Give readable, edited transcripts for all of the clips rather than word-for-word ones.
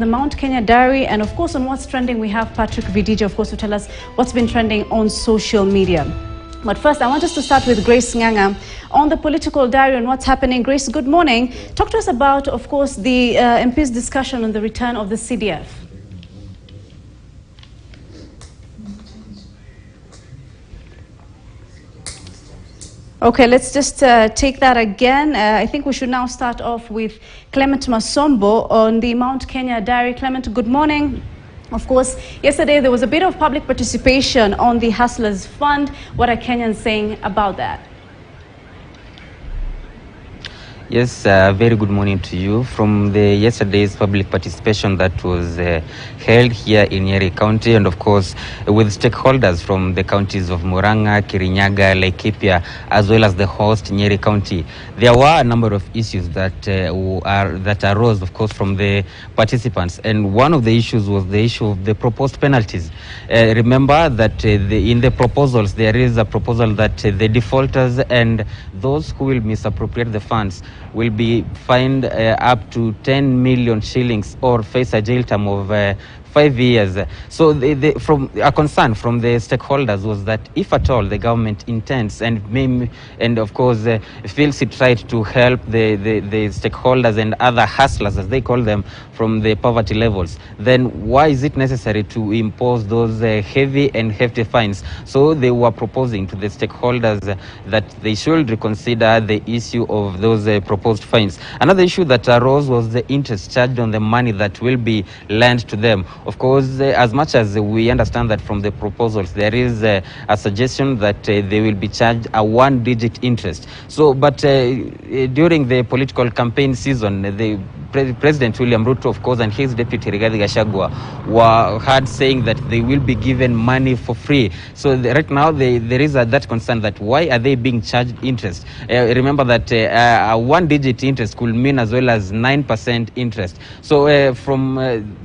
The Mount Kenya Diary, and of course on What's Trending we have Patrick Vidija, of course, to tell us what's been trending on social media. But first I want us to start with Grace Nganga on the political diary and what's happening. Grace, good morning. Talk to us about, of course, the MP's discussion on the return of the CDF. Okay, let's just take that again. I think we should now start off with Clement Masombo on the Mount Kenya Diary. Clement, good morning. Of course, yesterday there was a bit of public participation on the Hustlers Fund. What are Kenyans saying about that? Yes, very good morning to you. From the yesterday's public participation that was held here in Nyeri County, and of course with stakeholders from the counties of Murang'a, Kirinyaga, Laikipia, as well as the host Nyeri County, there were a number of issues that arose, of course, from the participants. And one of the issues was the issue of the proposed penalties. Remember that in the proposals, there is a proposal that the defaulters and those who will misappropriate the funds will be fined up to 10 million shillings or face a jail term of 5 years. So from a concern from the stakeholders was that if at all the government intends and of course feels it right to help the stakeholders and other hustlers, as they call them, from the poverty levels, then why is it necessary to impose those heavy and hefty fines? So they were proposing to the stakeholders that they should reconsider the issue of those proposed fines. Another issue that arose was the interest charged on the money that will be lent to them. Of course, as much as we understand that from the proposals, there is a suggestion that they will be charged a one-digit interest. So, but during the political campaign season, the President William Ruto, of course, and his deputy Rigathi Gachagua were heard saying that they will be given money for free. So right now there is that concern that why are they being charged interest? Remember that a one-digit interest could mean as well as 9% interest. So for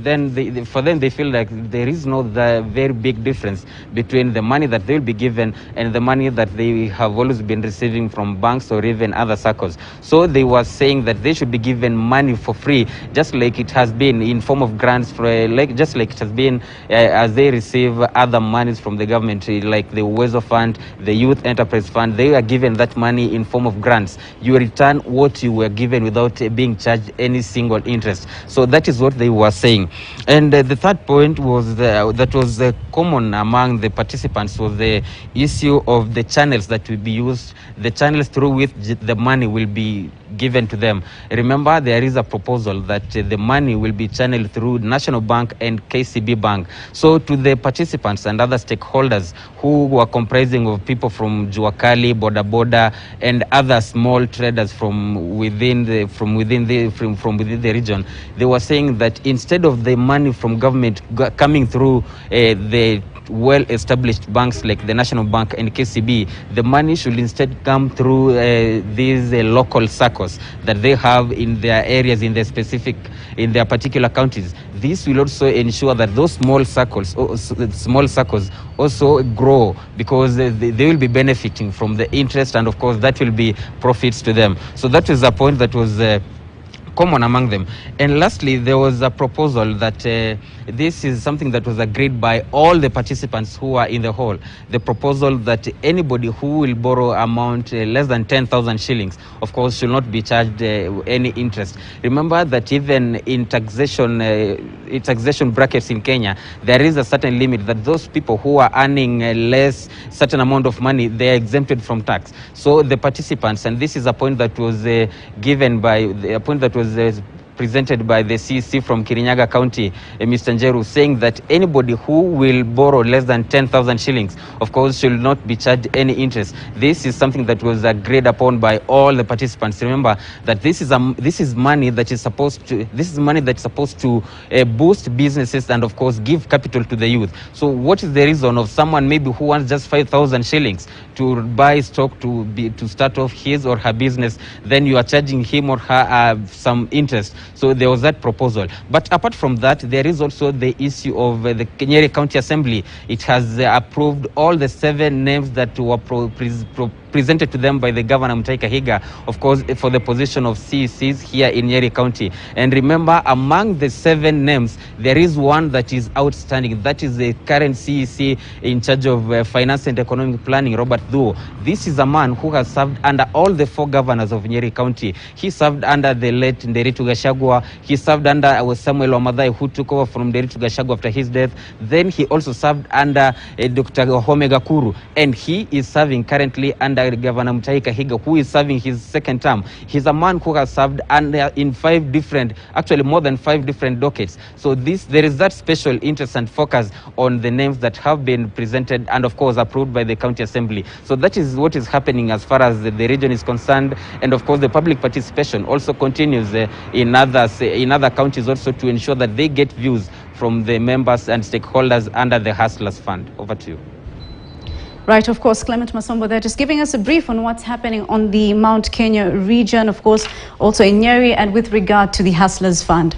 them they feel like there is the very big difference between the money that they will be given and the money that they have always been receiving from banks or even other circles. So they were saying that they should be given money for free, just like it has been in form of grants, just like it has been as they receive other monies from the government, like the Uwezo Fund, the Youth Enterprise Fund. They are given that money in form of grants. You return what you were given without being charged any single interest. So that is what they were saying. And the third point was that was common among the participants was the issue of the channels that will be used, the channels through which the money will be given to them. Remember, there is a proposal that the money will be channeled through National Bank and KCB Bank. So to the participants and other stakeholders who were comprising of people from Juakali, Boda Boda, and other small traders from within the region, they were saying that instead of the money from government coming through the well-established banks like the National Bank and KCB, the money should instead come through these local circles that they have in their areas, in their particular counties. This will also ensure that those small circles also grow, because they will be benefiting from the interest, and of course that will be profits to them. So that is a point that was common among them. And lastly, there was a proposal that this is something that was agreed by all the participants who are in the hall. The proposal that anybody who will borrow amount less than 10,000 shillings, of course, should not be charged any interest. Remember that even in taxation brackets in Kenya, there is a certain limit that those people who are earning less certain amount of money, they are exempted from tax. So the participants, and this is a point that was presented by the CC from Kirinyaga County, Mr. Njeru, saying that anybody who will borrow less than 10,000 shillings, of course, should not be charged any interest. This is something that was agreed upon by all the participants. Remember that this is money that is supposed to boost businesses and, of course, give capital to the youth. So what is the reason of someone maybe who wants just 5,000 shillings to buy stock to start off his or her business? Then you are charging him or her some interest. So there was that proposal. But apart from that, there is also the issue of the Nyeri County Assembly. It has approved all the 7 names that were presented to them by the Governor Mutahi Kahiga, of course, for the position of CECs here in Nyeri County. And remember, among the 7 names, there is one that is outstanding. That is the current CEC in charge of finance and economic planning, Robert Thuo. This is a man who has served under all the 4 governors of Nyeri County. He served under the late Nderitu Gachagua. He served under Samuel Wamadhai, who took over from Nderitu Gachagua after his death. Then he also served under Dr. Home Gakuru, and he is serving currently under Governor Mutahi Kahiga, who is serving his 2nd term. He's a man who has served under in 5 different, actually more than 5 different dockets. So there is that special interest and focus on the names that have been presented and of course approved by the county assembly. So that is what is happening as far as the region is concerned, and of course the public participation also continues in other counties also to ensure that they get views from the members and stakeholders under the Hustlers Fund. Over to you. Right, of course, Clement Masombo there just giving us a brief on what's happening on the Mount Kenya region, of course, also in Nyeri, and with regard to the Hustlers Fund.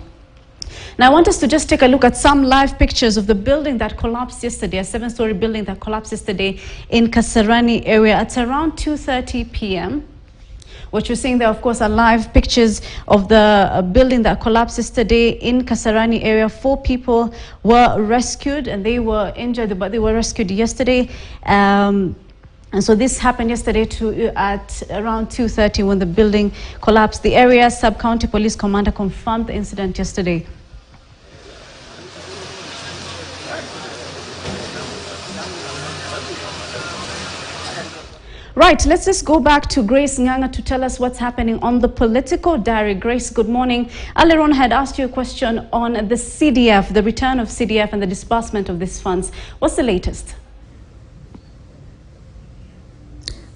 Now, I want us to just take a look at some live pictures of the building that collapsed yesterday, a 7-story building that collapsed yesterday in Kasarani area at around 2:30 p.m. What you're seeing there, of course, are live pictures of the building that collapsed yesterday in Kasarani area. 4 people were rescued and they were injured, but they were rescued yesterday. And so this happened yesterday at around 2:30 when the building collapsed. The area sub-county police commander confirmed the incident yesterday. Right, let's just go back to Grace Nganga to tell us what's happening on the political diary. Grace, good morning. Earlier on, I had asked you a question on the CDF, the return of CDF and the disbursement of these funds. What's the latest?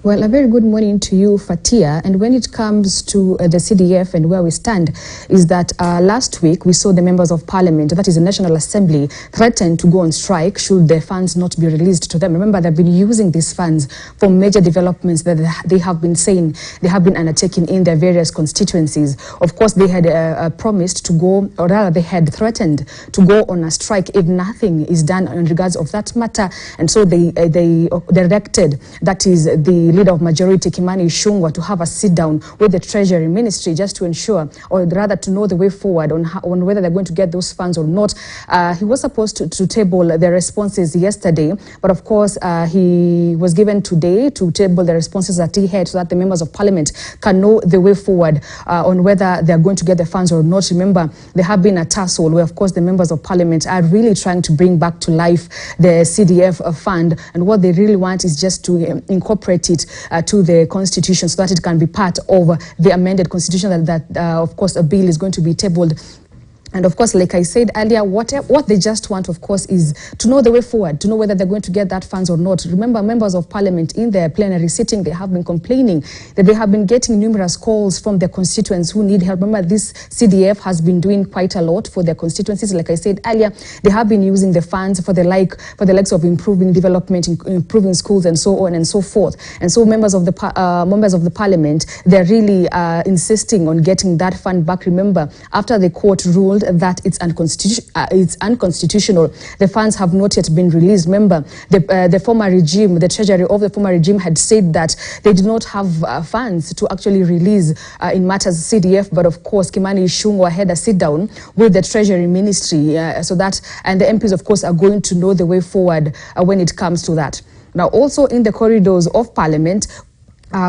Well, a very good morning to you, Fatia. And when it comes to the CDF and where we stand, is that last week we saw the members of parliament, that is the National Assembly, threaten to go on strike should the funds not be released to them. Remember, they've been using these funds for major developments that they have been saying they have been undertaking in their various constituencies. Of course, they had promised to go, or rather they had threatened to go on a strike if nothing is done in regards of that matter. And so they directed, that is the leader of majority, Kimani Ichung'wah, to have a sit down with the Treasury Ministry just to ensure, or rather to know the way forward on whether they're going to get those funds or not. He was supposed to table the responses yesterday, but of course he was given today to table the responses that he had so that the members of parliament can know the way forward on whether they're going to get the funds or not. Remember, there have been a tussle where of course the members of parliament are really trying to bring back to life the CDF fund, and what they really want is just to incorporate it to the constitution so that it can be part of the amended constitution that of course a bill is going to be tabled. And of course, like I said earlier, what they just want, of course, is to know the way forward, to know whether they're going to get that funds or not. Remember, members of parliament in their plenary sitting, they have been complaining that they have been getting numerous calls from their constituents who need help. Remember, this CDF has been doing quite a lot for their constituencies. Like I said earlier, they have been using the funds for the likes of improving development, improving schools, and so on and so forth. And so members of the parliament, they're really insisting on getting that fund back. Remember, after the court ruled that it's unconstitutional, the funds have not yet been released. Remember, the former regime, the treasury of the former regime had said that they did not have funds to actually release in matters CDF, but of course Kimani Ichung'wah had a sit down with the Treasury Ministry so that, and the MPs of course are going to know the way forward when it comes to that. Now also in the corridors of Parliament,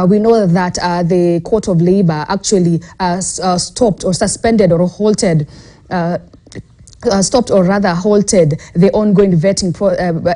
we know that the Court of Labour actually stopped or suspended or halted stopped or rather halted the ongoing vetting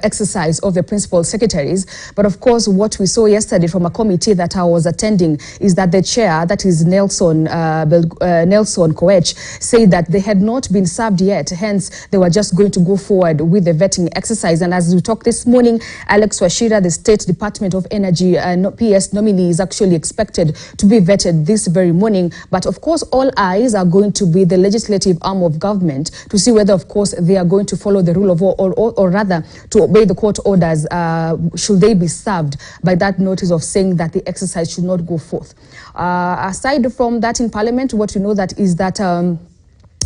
exercise of the principal secretaries. But of course, what we saw yesterday from a committee that I was attending is that the chair, that is Nelson Koech, said that they had not been served yet. Hence, they were just going to go forward with the vetting exercise. And as we talked this morning, Alex Wachira, the State Department of Energy PS nominee, is actually expected to be vetted this very morning. But of course, all eyes are going to be the legislative arm of government to see whether, of course, they are going to follow the rule of law or rather to obey the court orders. Should they be served by that notice of saying that the exercise should not go forth? Aside from that, in Parliament, what we know that is that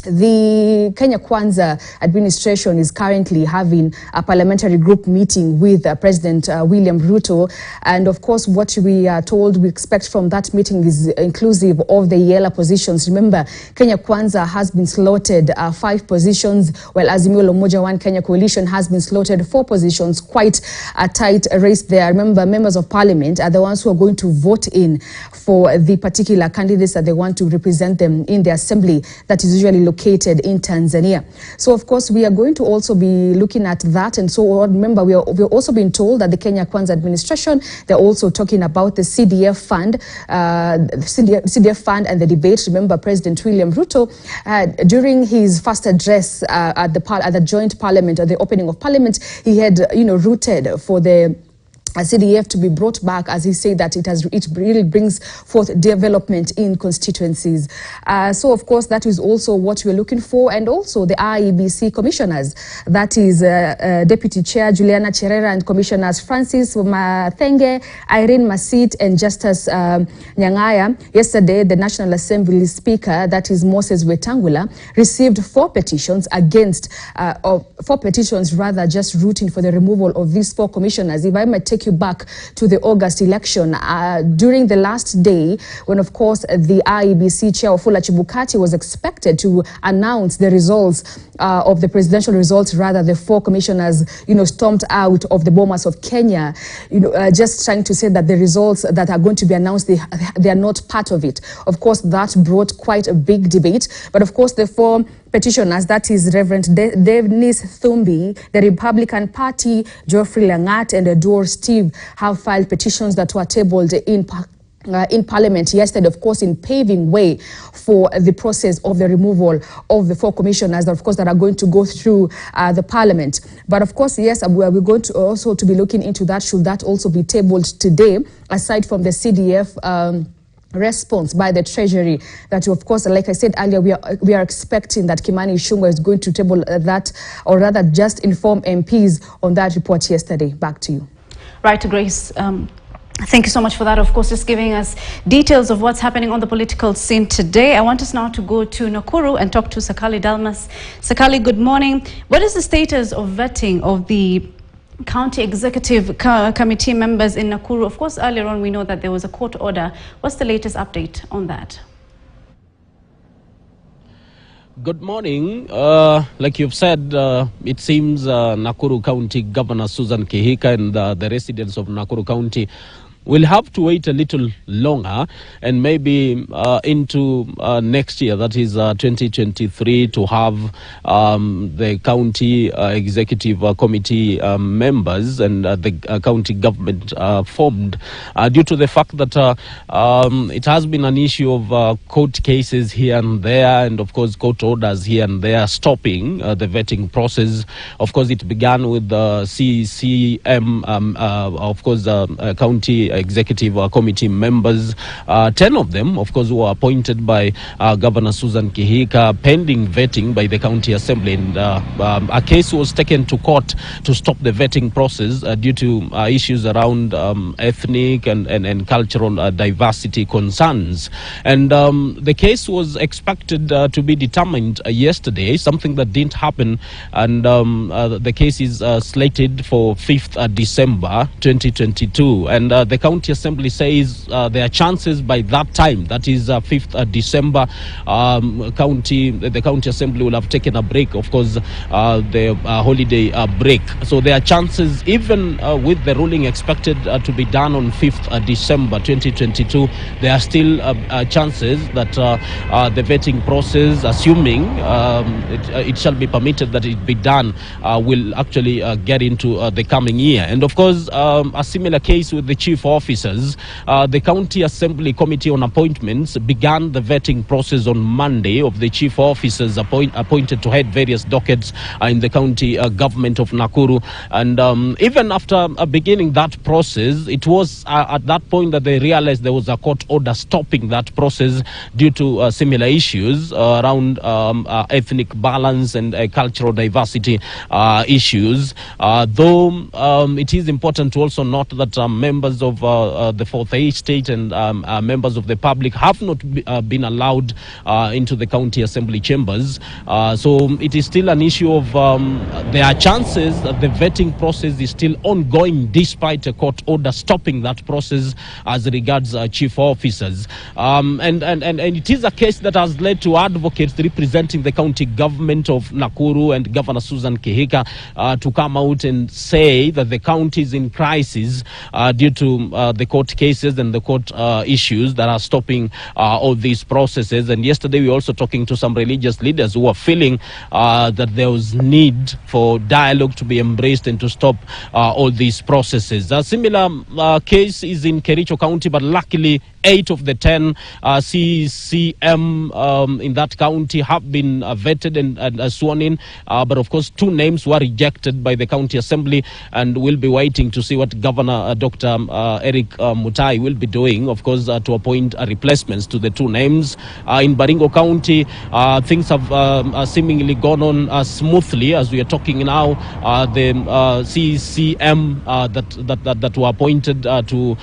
the Kenya Kwanza administration is currently having a parliamentary group meeting with President William Ruto. And of course, what we are told we expect from that meeting is inclusive of the yellow positions. Remember, Kenya Kwanza has been slotted 5 positions, while Azimio la Umoja One Kenya Coalition has been slotted 4 positions. Quite a tight race there. Remember, members of parliament are the ones who are going to vote in for the particular candidates that they want to represent them in the assembly that is usually located in Tanzania. So of course we are going to also be looking at that. And so remember, we're also being told that the Kenya Kwanza administration, they're also talking about the CDF fund, CDF fund and the debate. Remember, President William Ruto, during his first address at the joint parliament, at the opening of parliament, he had rooted for the CDF to be brought back, as he said that it really brings forth development in constituencies. So of course that is also what we're looking for. And also the IEBC commissioners, that is Deputy Chair Juliana Cherera and Commissioners Francis Mathenge, Irene Masit and Justice Nyangaya. Yesterday the National Assembly Speaker, that is Moses Wetangula, received 4 petitions against, 4 petitions rather, just rooting for the removal of these 4 commissioners. If I might take you back to the August election, during the last day, when of course the IEBC chair Wafula Chebukati was expected to announce the results of the presidential results, rather the 4 commissioners stormed out of the Bomas of Kenya, just trying to say that the results that are going to be announced, they are not part of it. Of course that brought quite a big debate, but of course the 4 petitioners, that is Reverend Dennis Thumbi, the Republican Party, Geoffrey Langat and Edward Steve, have filed petitions that were tabled in Parliament yesterday, of course, in paving way for the process of the removal of the 4 commissioners, of course, that are going to go through the Parliament. But of course, yes, we're going to also be looking into that. Should that also be tabled today, aside from the CDF response by the Treasury, that of course, like I said earlier, we are expecting that Kimani Ichung'wah is going to table that, or rather just inform MPs on that report yesterday. Back to you. Right, Grace. Thank you so much for that. Of course, just giving us details of what's happening on the political scene today. I want us now to go to Nakuru and talk to Sakali Dalmas. Sakali, good morning. What is the status of vetting of the County Executive Committee members in Nakuru? Of course, earlier on we know that there was a court order. What's the latest update on that? Good morning. Like you've said, it seems Nakuru County Governor Susan Kihika and the residents of Nakuru County will have to wait a little longer, and maybe into next year, that is 2023, to have the county executive committee members and the county government formed, due to the fact that it has been an issue of court cases here and there, and of course court orders here and there stopping the vetting process. Of course, it began with the CCM, of course, county executive committee members, 10 of them, of course, were appointed by Governor Susan Kihika, pending vetting by the county assembly. And a case was taken to court to stop the vetting process due to issues around ethnic and cultural diversity concerns. And the case was expected to be determined yesterday, something that didn't happen. And the case is slated for 5th December 2022. And the county assembly says there are chances by that time, that is 5th December, the county assembly will have taken a break, of course, the holiday break. So there are chances, even with the ruling expected to be done on 5th December 2022, there are still chances that the vetting process, assuming it shall be permitted that it be done, will actually get into the coming year. And of course, a similar case with the chief officers. The County Assembly Committee on Appointments began the vetting process on Monday of the chief officers appointed to head various dockets in the county government of Nakuru. And even after beginning that process, it was at that point that they realized there was a court order stopping that process due to similar issues around ethnic balance and cultural diversity issues. Though it is important to also note that members of the Fourth Estate and members of the public have not been allowed into the county assembly chambers. So it is still an issue of there are chances that the vetting process is still ongoing despite a court order stopping that process as regards chief officers. And it is a case that has led to advocates representing the county government of Nakuru and Governor Susan Kihika to come out and say that the county is in crisis due to the court cases and the court issues that are stopping all these processes. And yesterday we were also talking to some religious leaders who are feeling that there was need for dialogue to be embraced and to stop all these processes. A similar case is in Kericho County, but luckily 8 of the 10 CCM in that county have been vetted and sworn in. But of course, 2 names were rejected by the county assembly, and we'll be waiting to see what Governor Dr. Eric Mutai will be doing, of course, to appoint replacements to the 2 names. In Baringo County, things have seemingly gone on smoothly as we are talking now. The CCM that were appointed to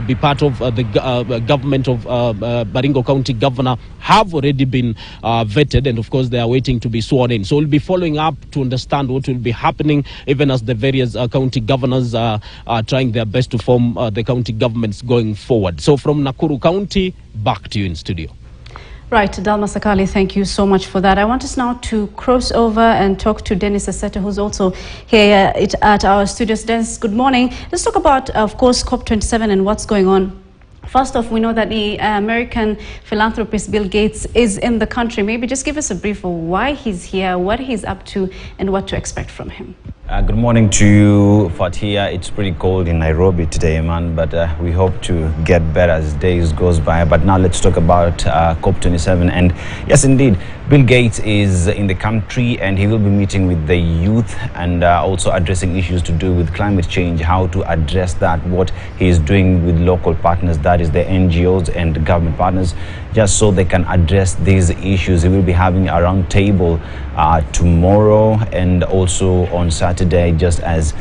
be part of the government of Baringo County Governor have already been vetted, and of course they are waiting to be sworn in. So we'll be following up to understand what will be happening, even as the various county governors are trying their best to form the county governments going forward. So from Nakuru County, back to you in studio. Right, Dalma Sakali, thank you so much for that. I want us now to cross over and talk to Dennis Aseta, who's also here at our studios. Dennis, good morning. Let's talk about, of course, COP27 and what's going on. First off, we know that the American philanthropist Bill Gates is in the country. Maybe just give us a brief of why he's here, what he's up to, and what to expect from him. Good morning to you, Fatia. It's pretty cold in Nairobi today, man, but we hope to get better as days goes by. But now let's talk about COP27. And yes, indeed, Bill Gates is in the country and he will be meeting with the youth and also addressing issues to do with climate change, how to address that, what he is doing with local partners, that is the NGOs and government partners, just so they can address these issues. He will be having a round table tomorrow and also on Saturday, just as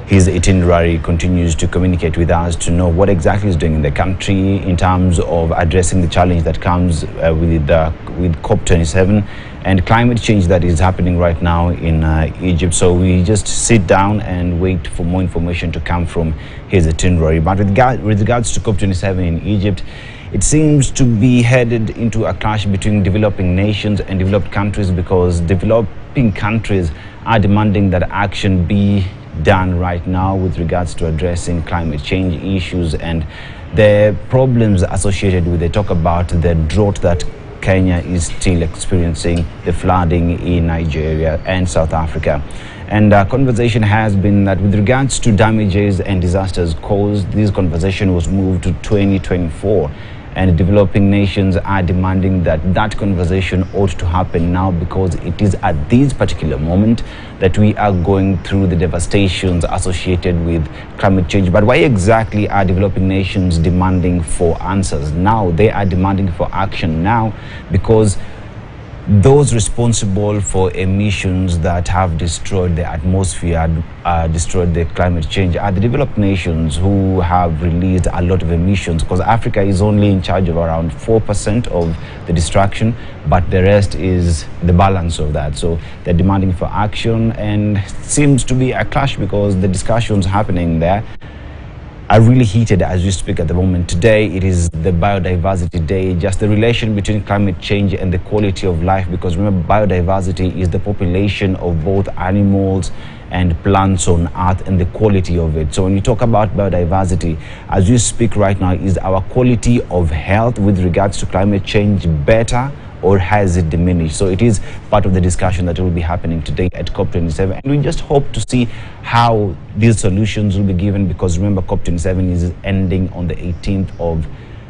his itinerary continues to communicate with us to know what exactly he's doing in the country in terms of addressing the challenge that comes with COP27 and climate change that is happening right now in Egypt. So we just sit down and wait for more information to come from his itinerary. But with regards to COP27 in Egypt, it seems to be headed into a clash between developing nations and developed countries, because developing countries are demanding that action be done right now with regards to addressing climate change issues and the problems associated with it. Talk about the drought that Kenya is still experiencing, the flooding in Nigeria and South Africa. And conversation has been that with regards to damages and disasters caused, this conversation was moved to 2024. And developing nations are demanding that that conversation ought to happen now, because it is at this particular moment that we are going through the devastations associated with climate change. But why exactly are developing nations demanding for answers now? They are demanding for action now because those responsible for emissions that have destroyed the atmosphere, destroyed the climate change, are the developed nations who have released a lot of emissions, because Africa is only in charge of around 4% of the destruction, but the rest is the balance of that. So they're demanding for action, and seems to be a clash because the discussions happening there are really heated as we speak at the moment. Today it is the biodiversity day, just the relation between climate change and the quality of life, because remember, biodiversity is the population of both animals and plants on earth and the quality of it. So when you talk about biodiversity, as we speak right now, is our quality of health with regards to climate change better, or has it diminished? So it is part of the discussion that will be happening today at COP27. And we just hope to see how these solutions will be given, because remember, COP27 is ending on the 18th of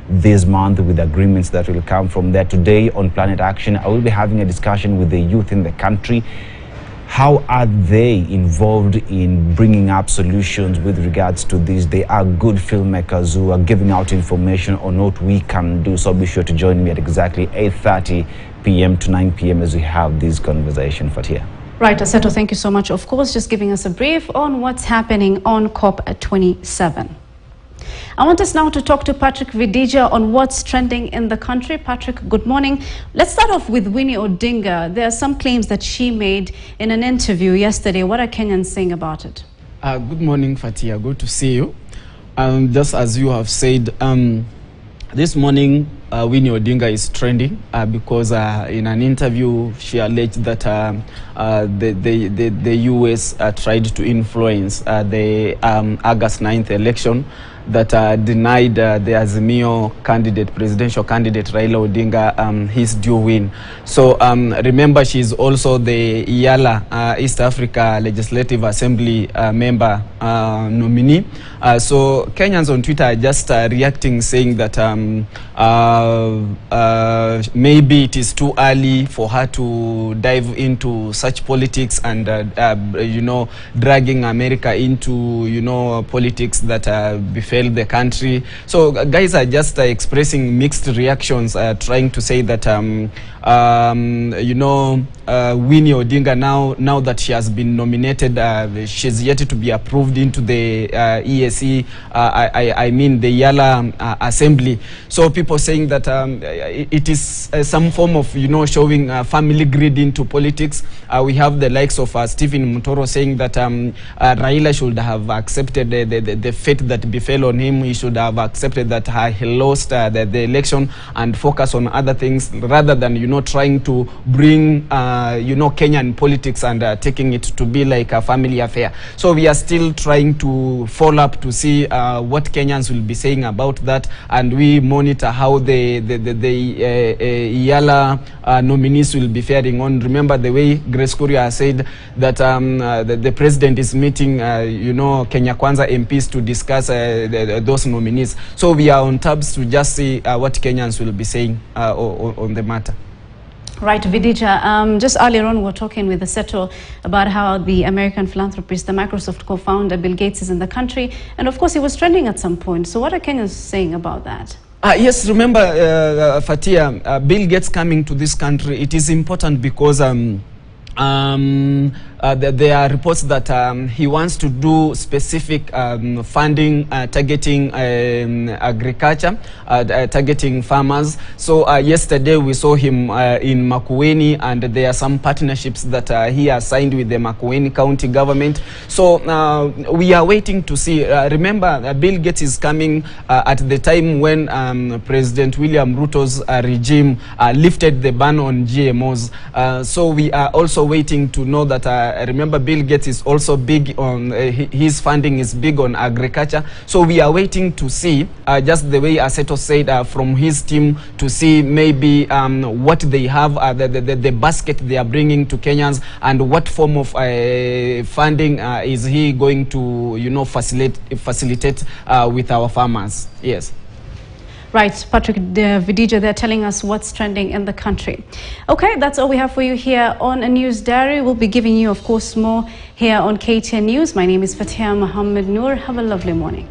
this month with agreements that will come from there. Today on Planet Action, I will be having a discussion with the youth in the country. How are they involved in bringing up solutions with regards to this? They are good filmmakers who are giving out information on what we can do. So be sure to join me at exactly 8:30 p.m. to 9 p.m. as we have this conversation. Fatia. Right, Aseto, thank you so much. Of course, just giving us a brief on what's happening on COP27. I want us now to talk to Patrick Vidija on what's trending in the country. Patrick, good morning. Let's start off with Winnie Odinga. There are some claims that she made in an interview yesterday. What are Kenyans saying about it? Good morning, Fatia. Good to see you. Just as you have said, this morning Winnie Odinga is trending because in an interview she alleged that the US tried to influence the August 9th election that denied the Azimio candidate, presidential candidate Raila Odinga, his due win. So remember, she's also the Yala East Africa Legislative Assembly member nominee. So Kenyans on Twitter are just reacting, saying that maybe it is too early for her to dive into such politics and you know, dragging America into, you know, politics that befell the country. So guys are just expressing mixed reactions, trying to say that you know, Winnie Odinga, now that she has been nominated, she's yet to be approved into the ESE, I mean the Yala Assembly. So people saying that it is some form of, you know, showing family greed into politics. We have the likes of Stephen Mutoro saying that Raila should have accepted the fate that befell on him. He should have accepted that he lost the election and focus on other things rather than, you know, trying to bring you know, Kenyan politics and taking it to be like a family affair. So we are still trying to follow up to see what Kenyans will be saying about that, and we monitor how the Yala nominees will be faring on. Remember the way Grace Kuria said that the president is meeting you know, Kenya Kwanza MPs to discuss those nominees. So we are on tabs to just see what Kenyans will be saying on the matter. Right, Vidija, just earlier on we were talking with the Seto about how the American philanthropist, the Microsoft co-founder Bill Gates, is in the country, and of course he was trending at some point. So what are Kenyans saying about that? Yes, remember, Fatia, Bill Gates coming to this country, it is important because there are reports that he wants to do specific funding targeting agriculture, targeting farmers. So yesterday we saw him in Makueni, and there are some partnerships that he has signed with the Makueni County government. So we are waiting to see. Remember, Bill Gates is coming at the time when President William Ruto's regime lifted the ban on GMOs. So we are also waiting to know that remember, Bill Gates is also big on his funding is big on agriculture. So we are waiting to see, just the way Aseto said, from his team, to see maybe what they have, the basket they are bringing to Kenyans, and what form of funding is he going to, you know, facilitate with our farmers. Yes. Right, Patrick Vidija, they're telling us what's trending in the country. Okay, that's all we have for you here on A News Diary. We'll be giving you, of course, more here on KTN News. My name is Fatia Mohammed Noor. Have a lovely morning.